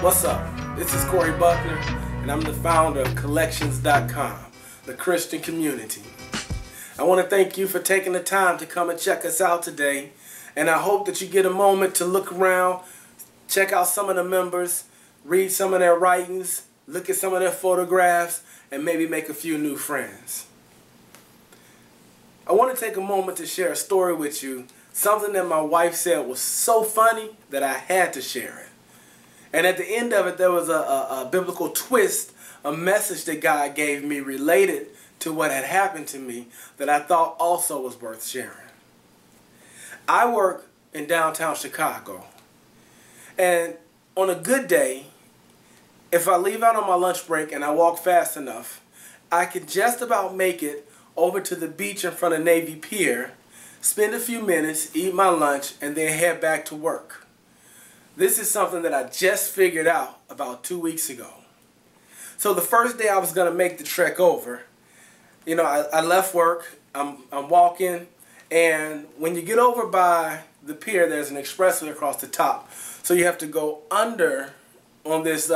What's up? This is Corey Buckner, and I'm the founder of Collections.com, the Christian community. I want to thank you for taking the time to come and check us out today, and I hope that you get a moment to look around, check out some of the members, read some of their writings, look at some of their photographs, and maybe make a few new friends. I want to take a moment to share a story with you, something that my wife said was so funny that I had to share it. And at the end of it, there was a biblical twist, a message that God gave me related to what had happened to me that I thought also was worth sharing. I work in downtown Chicago. And on a good day, if I leave out on my lunch break and I walk fast enough, I can just about make it over to the beach in front of Navy Pier, spend a few minutes, eat my lunch, and then head back to work. This is something that I just figured out about 2 weeks ago. So the first day I was going to make the trek over, you know, I left work, I'm walking, and when you get over by the pier, there's an expressway across the top. So you have to go under on this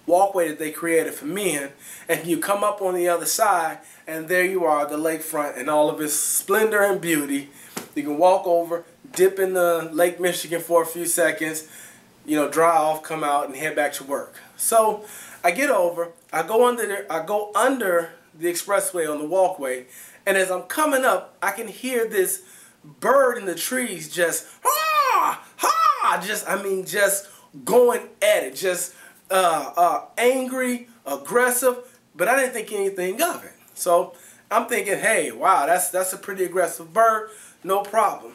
walkway that they created for men, and you come up on the other side, and there you are, the lakefront in all of its splendor and beauty. You can walk over, dip in the Lake Michigan for a few seconds, you know, dry off, come out, and head back to work. So I get over, I go under the expressway on the walkway, and as I'm coming up, I can hear this bird in the trees just just going at it, just angry, aggressive, but I didn't think anything of it. So I'm thinking, hey, wow, that's a pretty aggressive bird, no problem.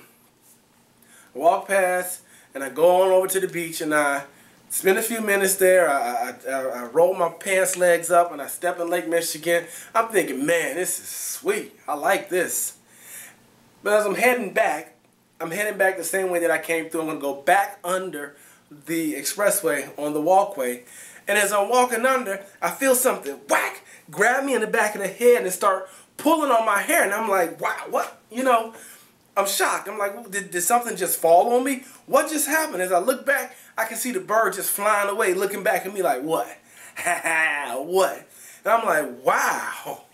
I walk past and I go on over to the beach and I spend a few minutes there. I roll my pants legs up and I step in Lake Michigan. I'm thinking, man, this is sweet. I like this. But as I'm heading back the same way that I came through. I'm going to go back under the expressway on the walkway. And as I'm walking under, I feel something whack, grab me in the back of the head and start pulling on my hair. And I'm like, wow, what? You know, I'm shocked. I'm like, did something just fall on me? What just happened? As I look back, I can see the bird just flying away, looking back at me like, what? What? And I'm like, wow,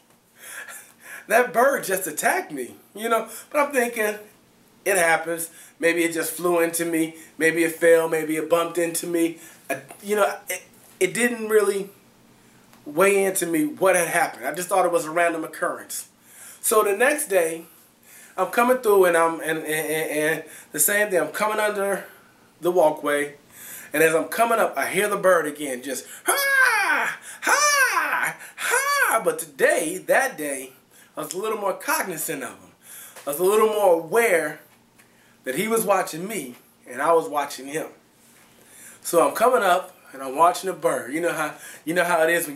that bird just attacked me, you know? But I'm thinking, it happens. Maybe it just flew into me. Maybe it fell. Maybe it bumped into me. You know, it didn't really weigh into me what had happened. I just thought it was a random occurrence. So the next day, I'm coming through and the same thing. I'm coming under the walkway, and as I'm coming up, I hear the bird again, just ha, ha, ha. But that day, I was a little more cognizant of him. I was a little more aware that he was watching me and I was watching him. So I'm coming up and I'm watching the bird. You know how it is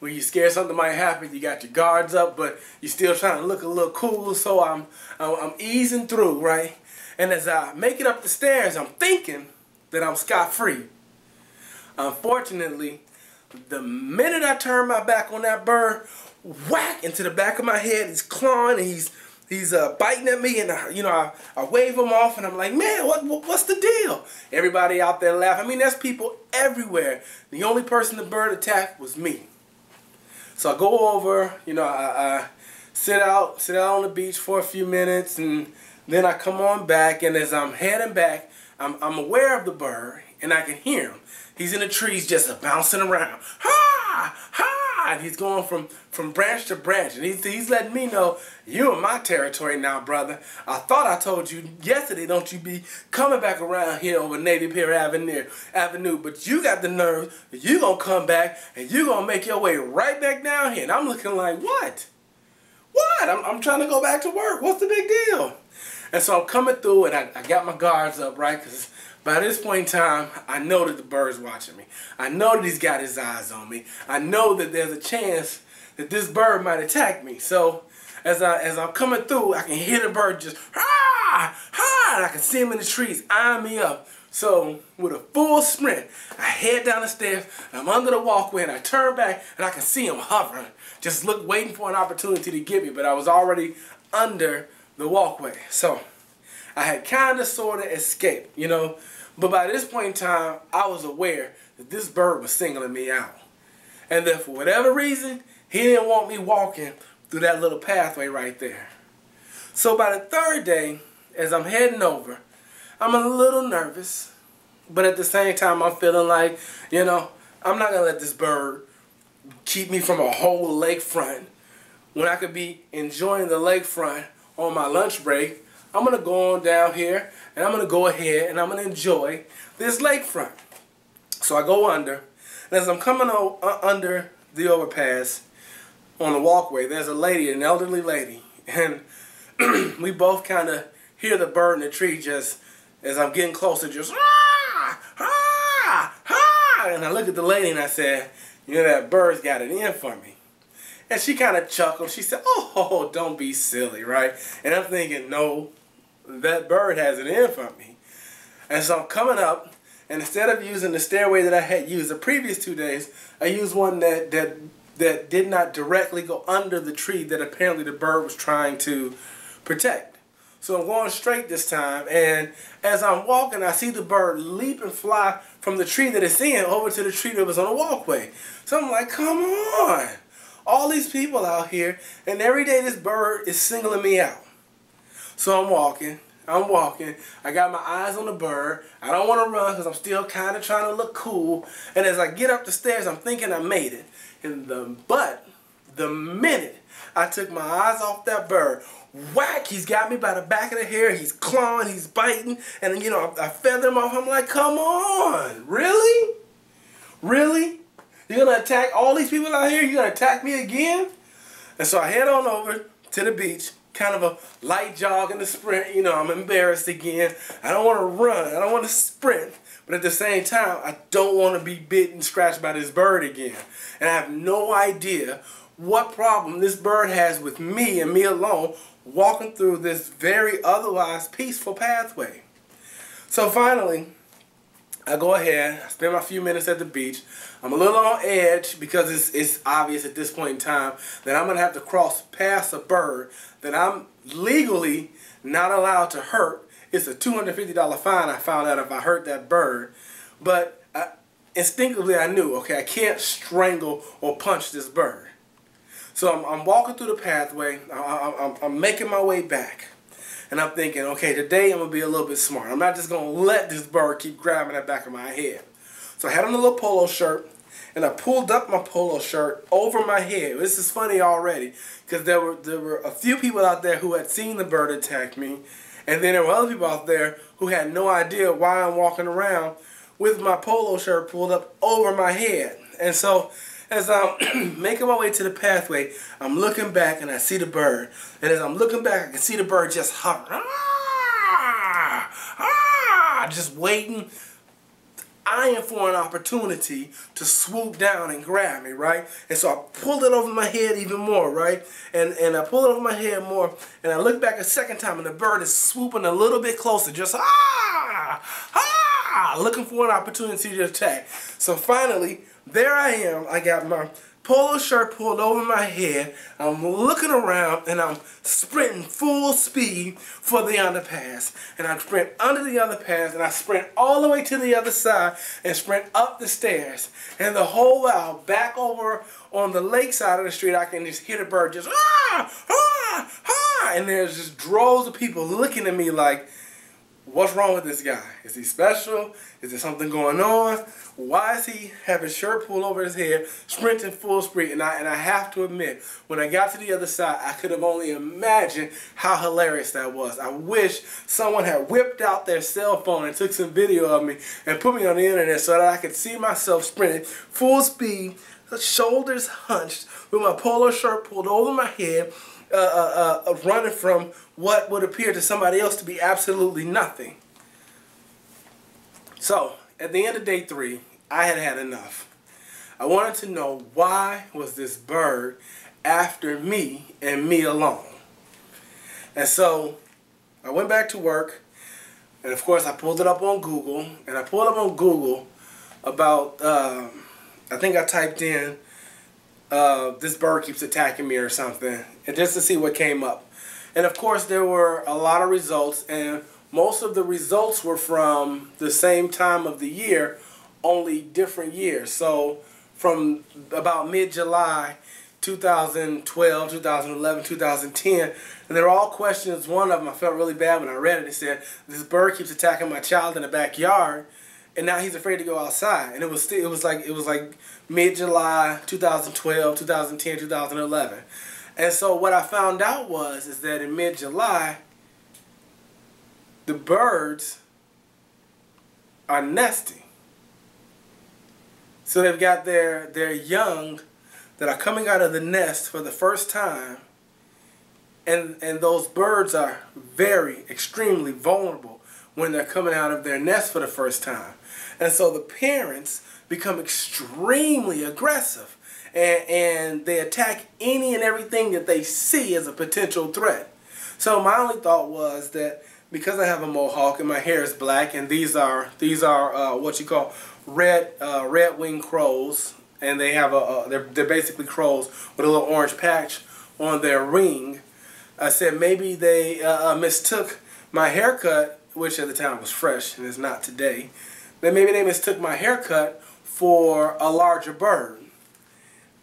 when you scared something might happen. You got your guards up, but you're still trying to look a little cool. So I'm easing through, right? And as I make it up the stairs, I'm thinking that I'm scot-free. Unfortunately, the minute I turn my back on that bird, whack into the back of my head, he's clawing and he's biting at me, and I wave him off, and I'm like, man, what's the deal? Everybody out there laughing. I mean, there's people everywhere. The only person the bird attacked was me. So I go over, you know, I sit out on the beach for a few minutes, and then I come on back, and as I'm heading back, I'm aware of the bird, and I can hear him. He's in the trees just bouncing around. Ha! Ha! And he's going from branch to branch. And he's letting me know, you're in my territory now, brother. I thought I told you yesterday, don't you be coming back around here over Navy Pier Avenue. But you got the nerve, you going to come back, and you going to make your way right back down here. And I'm looking like, what? What? I'm trying to go back to work. What's the big deal? And so I'm coming through, and I got my guards up, right? Because by this point in time, I know that the bird's watching me. I know that he's got his eyes on me. I know that there's a chance that this bird might attack me. So as I'm coming through, I can hear the bird just, ha, ha, and I can see him in the trees eyeing me up. So with a full sprint, I head down the stairs, and I'm under the walkway, and I turn back, and I can see him hovering, just waiting for an opportunity to get me, but I was already under the walkway. So I had kind of sort of escaped, you know. But by this point in time, I was aware that this bird was singling me out. And that for whatever reason, he didn't want me walking through that little pathway right there. So by the third day, as I'm heading over, I'm a little nervous, but at the same time, I'm feeling like, you know, I'm not going to let this bird keep me from a whole lakefront when I could be enjoying the lakefront on my lunch break. I'm going to go on down here, and I'm going to go ahead, and I'm going to enjoy this lakefront. So I go under, and as I'm coming under the overpass on the walkway, there's a lady, an elderly lady, and we both kind of hear the bird in the tree just as I'm getting closer, just ah, ah, ah, and I look at the lady and I said, you know, that bird's got it in for me. And she kind of chuckled. She said, oh, don't be silly, right? And I'm thinking, no, that bird has it in for me. And so I'm coming up, and instead of using the stairway that I had used the previous 2 days, I used one that did not directly go under the tree that apparently the bird was trying to protect. So I'm going straight this time, and as I'm walking, I see the bird leap and fly from the tree that it's in over to the tree that was on the walkway. So I'm like, come on. All these people out here, and every day this bird is singling me out. So I'm walking. I got my eyes on the bird. I don't want to run because I'm still kind of trying to look cool. And as I get up the stairs, I'm thinking I made it. But the minute I took my eyes off that bird, whack, he's got me by the back of the hair. He's clawing, he's biting. And, you know, I feather him off. I'm like, come on. Really? Really? You're going to attack all these people out here? You're going to attack me again? And so I head on over to the beach. Kind of a light jog in the sprint. You know, I'm embarrassed again. I don't want to run. I don't want to sprint. But at the same time, I don't want to be bit and scratched by this bird again. And I have no idea what problem this bird has with me and me alone walking through this very otherwise peaceful pathway. So finally, I go ahead, I spend my few minutes at the beach. I'm a little on edge because it's obvious at this point in time that I'm going to have to cross past a bird that I'm legally not allowed to hurt. It's a $250 fine I found out if I hurt that bird. But instinctively I knew, okay, I can't strangle or punch this bird. So I'm walking through the pathway. I'm making my way back. And I'm thinking, okay, today I'm going to be a little bit smart. I'm not just going to let this bird keep grabbing the back of my head. So I had on a little polo shirt, and I pulled up my polo shirt over my head. This is funny already, because there were a few people out there who had seen the bird attack me, and then there were other people out there who had no idea why I'm walking around with my polo shirt pulled up over my head. And so as I'm making my way to the pathway, I'm looking back and I see the bird. And as I'm looking back, I can see the bird just hovering. Just waiting, eyeing for an opportunity to swoop down and grab me, right? And so I pulled it over my head even more, right? And I pulled it over my head more, and I look back a second time, and the bird is swooping a little bit closer, just looking for an opportunity to attack. So finally, there I am. I got my polo shirt pulled over my head. I'm looking around and I'm sprinting full speed for the underpass. And I sprint under the underpass and I sprint all the way to the other side and sprint up the stairs. And the whole while back over on the lake side of the street, I can just hear the bird just and there's just droves of people looking at me like, what's wrong with this guy? Is he special? Is there something going on? Why is he have his shirt pulled over his head, sprinting full speed? And I have to admit, when I got to the other side, I could have only imagined how hilarious that was. I wish someone had whipped out their cell phone and took some video of me and put me on the internet so that I could see myself sprinting full speed, shoulders hunched, with my polo shirt pulled over my head, running from what would appear to somebody else to be absolutely nothing. So, at the end of day 3, I had had enough. I wanted to know, why was this bird after me and me alone? And so, I went back to work, and of course I pulled it up on Google, and I pulled up on Google about, I think I typed in, this bird keeps attacking me or something, and just to see what came up. And of course there were a lot of results, and most of the results were from the same time of the year only different years. So from about mid-July 2012, 2011, 2010, and they're all questions. One of them I felt really bad when I read it. It said, this bird keeps attacking my child in the backyard, and now he's afraid to go outside. And it was like mid-July 2012, 2010, 2011. And so what I found out is that in mid-July, the birds are nesting. So they've got their young that are coming out of the nest for the first time, and those birds are extremely vulnerable when they're coming out of their nest for the first time. And so the parents become extremely aggressive, and they attack any and everything that they see as a potential threat. So my only thought was that because I have a mohawk and my hair is black, and these are what you call red-winged crows, and they have they're basically crows with a little orange patch on their ring. I said maybe they mistook my haircut, which at the time was fresh and is not today. But maybe they mistook my haircut for a larger bird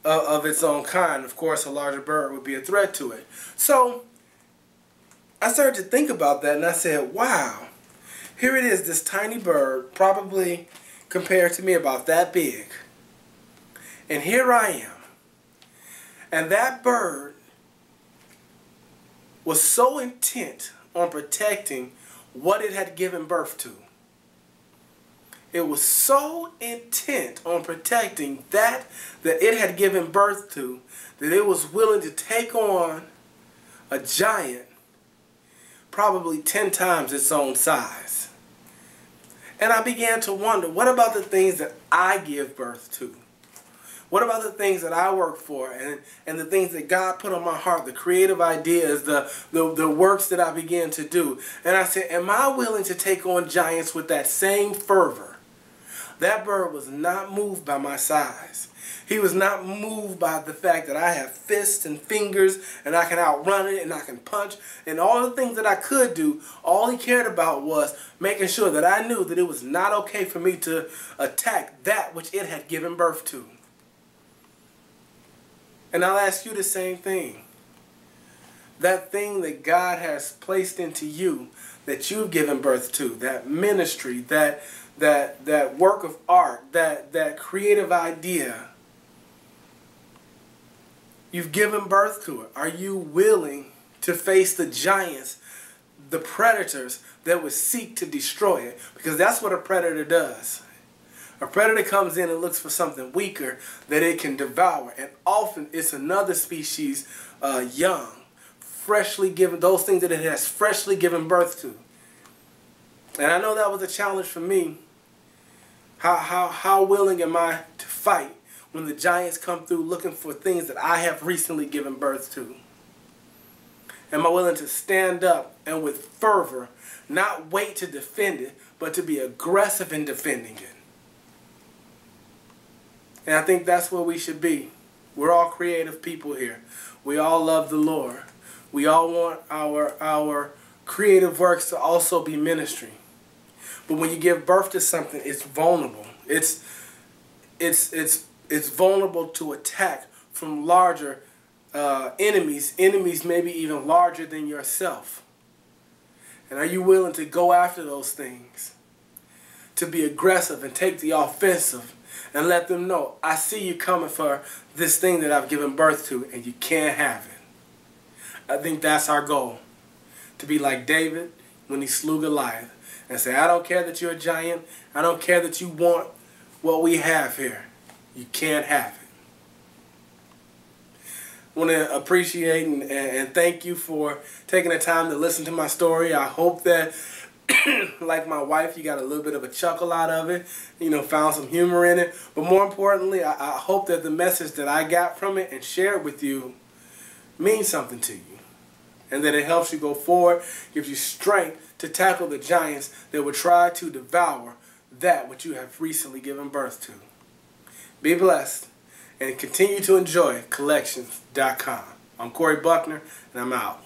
of its own kind. Of course, a larger bird would be a threat to it. So I started to think about that, and I said, wow, here it is, this tiny bird, probably compared to me about that big. And here I am. And that bird was so intent on protecting what it had given birth to. It was so intent on protecting that it had given birth to that it was willing to take on a giant probably 10 times its own size. And I began to wonder, what about the things that I give birth to? What about the things that I work for, and the things that God put on my heart, the creative ideas, the works that I began to do? And I said, am I willing to take on giants with that same fervor? That bird was not moved by my size. He was not moved by the fact that I have fists and fingers and I can outrun it and I can punch and all the things that I could do. All he cared about was making sure that I knew that it was not okay for me to attack that which it had given birth to. And I'll ask you the same thing. That thing that God has placed into you, that you've given birth to, that ministry, that work of art, that creative idea, you've given birth to it. Are you willing to face the giants, the predators that would seek to destroy it? Because that's what a predator does. A predator comes in and looks for something weaker that it can devour. And often it's another species, young, freshly given, those things that it has freshly given birth to. And I know that was a challenge for me. How willing am I to fight when the giants come through looking for things that I have recently given birth to? Am I willing to stand up and with fervor, not wait to defend it, but to be aggressive in defending it? And I think that's where we should be. We're all creative people here. We all love the Lord. We all want our creative works to also be ministry. But when you give birth to something, it's vulnerable. It's vulnerable to attack from larger enemies maybe even larger than yourself. And are you willing to go after those things? To be aggressive and take the offensive and let them know, I see you coming for this thing that I've given birth to, and you can't have it. I think that's our goal. To be like David when he slew Goliath and say, I don't care that you're a giant. I don't care that you want what we have here. You can't have it. I want to appreciate and thank you for taking the time to listen to my story. I hope that, like my wife, you got a little bit of a chuckle out of it, found some humor in it. But more importantly, I hope that the message that I got from it and shared with you means something to you. And that it helps you go forward, gives you strength to tackle the giants that would try to devour that which you have recently given birth to. Be blessed and continue to enjoy Collections.com. I'm Corey Buckner, and I'm out.